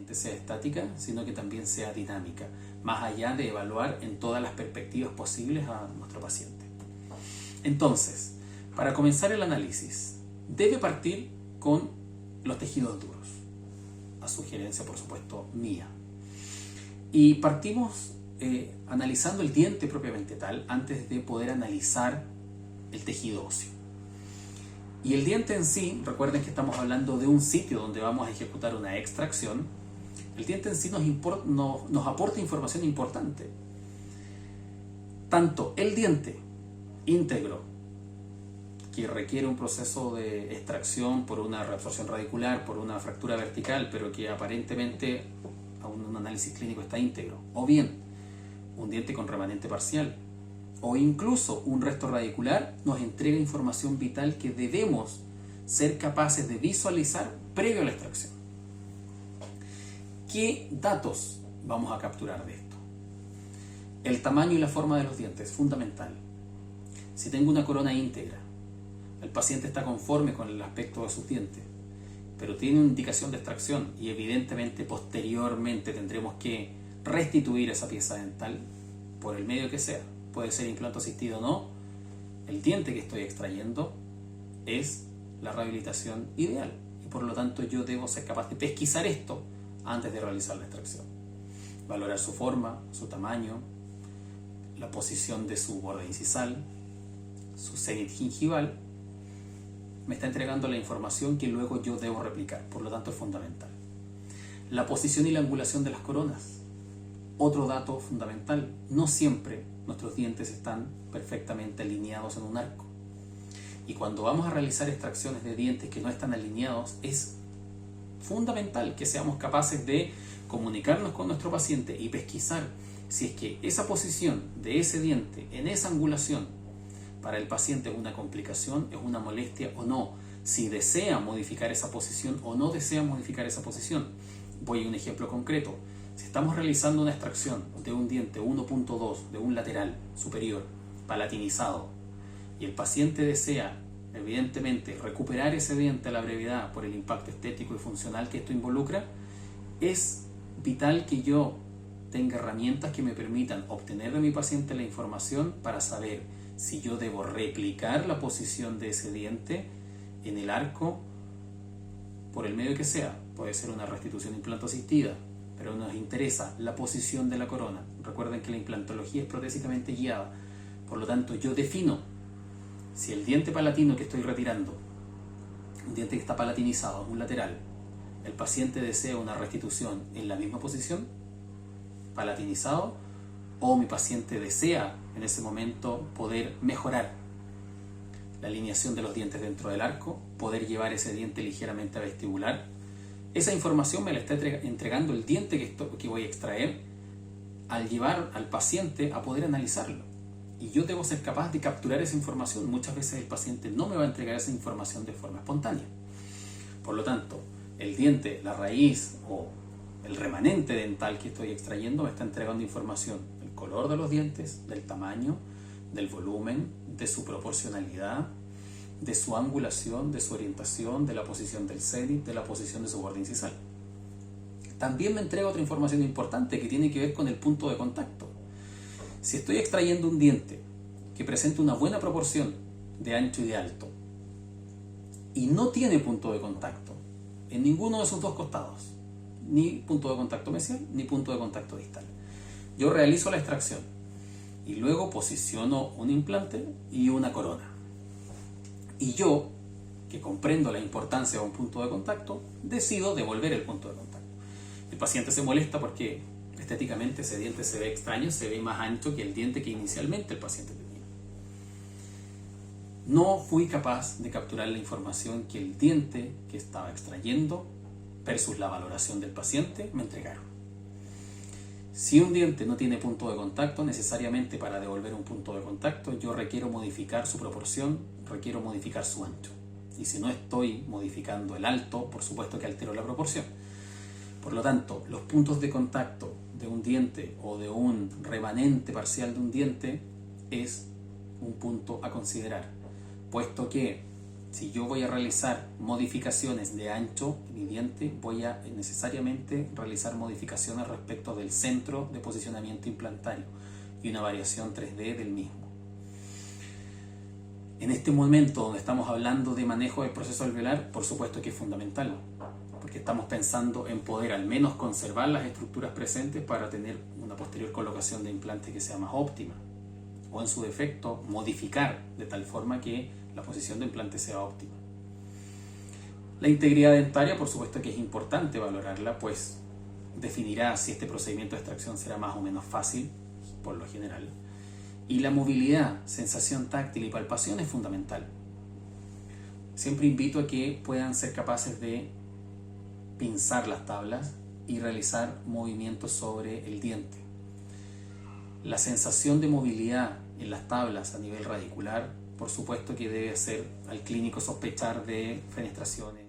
solamente sea estática, sino que también sea dinámica, más allá de evaluar en todas las perspectivas posibles a nuestro paciente. Entonces, para comenzar el análisis, debe partir con los tejidos duros, a sugerencia, por supuesto, mía. Y partimos analizando el diente propiamente tal, antes de poder analizar el tejido óseo. Y el diente en sí, recuerden que estamos hablando de un sitio donde vamos a ejecutar una extracción. El diente en sí nos aporta información importante. Tanto el diente íntegro, que requiere un proceso de extracción por una reabsorción radicular, por una fractura vertical, pero que aparentemente a un análisis clínico está íntegro, o bien un diente con remanente parcial, o incluso un resto radicular, nos entrega información vital que debemos ser capaces de visualizar previo a la extracción. ¿Qué datos vamos a capturar de esto? El tamaño y la forma de los dientes, fundamental. Si tengo una corona íntegra, el paciente está conforme con el aspecto de sus dientes, pero tiene una indicación de extracción y evidentemente posteriormente tendremos que restituir esa pieza dental por el medio que sea. Puede ser implante asistido o no, el diente que estoy extrayendo es la rehabilitación ideal y por lo tanto yo debo ser capaz de pesquisar esto antes de realizar la extracción. Valorar su forma, su tamaño, la posición de su borde incisal, su cenit gingival, me está entregando la información que luego yo debo replicar, por lo tanto es fundamental. La posición y la angulación de las coronas, otro dato fundamental. No siempre nuestros dientes están perfectamente alineados en un arco. Y cuando vamos a realizar extracciones de dientes que no están alineados, es fundamental que seamos capaces de comunicarnos con nuestro paciente y pesquisar si es que esa posición de ese diente en esa angulación para el paciente es una complicación, es una molestia o no, si desea modificar esa posición o no desea modificar esa posición. Voy a un ejemplo concreto. Si estamos realizando una extracción de un diente 1.2 de un lateral superior palatinizado y el paciente desea evidentemente recuperar ese diente a la brevedad por el impacto estético y funcional que esto involucra, es vital que yo tenga herramientas que me permitan obtener de mi paciente la información para saber si yo debo replicar la posición de ese diente en el arco por el medio que sea. Puede ser una restitución implanto asistida, pero nos interesa la posición de la corona. Recuerden que la implantología es protésicamente guiada, por lo tanto yo defino si el diente palatino que estoy retirando, un diente que está palatinizado, un lateral, el paciente desea una restitución en la misma posición, palatinizado, o mi paciente desea en ese momento poder mejorar la alineación de los dientes dentro del arco, poder llevar ese diente ligeramente a vestibular. Esa información me la está entregando el diente que voy a extraer al llevar al paciente a poder analizarlo. Y yo debo ser capaz de capturar esa información. Muchas veces el paciente no me va a entregar esa información de forma espontánea. Por lo tanto, el diente, la raíz o el remanente dental que estoy extrayendo me está entregando información del color de los dientes, del tamaño, del volumen, de su proporcionalidad, de su angulación, de su orientación, de la posición del cenit, de la posición de su borde incisal. También me entrega otra información importante que tiene que ver con el punto de contacto. Si estoy extrayendo un diente que presenta una buena proporción de ancho y de alto y no tiene punto de contacto en ninguno de sus dos costados, ni punto de contacto mesial ni punto de contacto distal, yo realizo la extracción y luego posiciono un implante y una corona. Y yo, que comprendo la importancia de un punto de contacto, decido devolver el punto de contacto. El paciente se molesta porque estéticamente ese diente se ve extraño, se ve más ancho que el diente que inicialmente el paciente tenía. No fui capaz de capturar la información que el diente que estaba extrayendo versus la valoración del paciente me entregaron. Si un diente no tiene punto de contacto, necesariamente para devolver un punto de contacto yo requiero modificar su proporción, requiero modificar su ancho. Y si no estoy modificando el alto, por supuesto que altero la proporción. Por lo tanto, los puntos de contacto de un diente o de un remanente parcial de un diente es un punto a considerar, puesto que Si yo voy a realizar modificaciones de ancho de mi diente, voy a necesariamente realizar modificaciones respecto del centro de posicionamiento implantario y una variación 3D del mismo. En este momento donde estamos hablando de manejo del proceso alveolar, por supuesto que es fundamental, porque estamos pensando en poder al menos conservar las estructuras presentes para tener una posterior colocación de implantes que sea más óptima, o en su defecto modificar de tal forma que la posición de implante sea óptima. La integridad dentaria, por supuesto que es importante valorarla, pues definirá si este procedimiento de extracción será más o menos fácil, por lo general. Y la movilidad, sensación táctil y palpación es fundamental. Siempre invito a que puedan ser capaces de pinzar las tablas y realizar movimientos sobre el diente. La sensación de movilidad en las tablas a nivel radicular, por supuesto que debe hacer al clínico sospechar de fenestraciones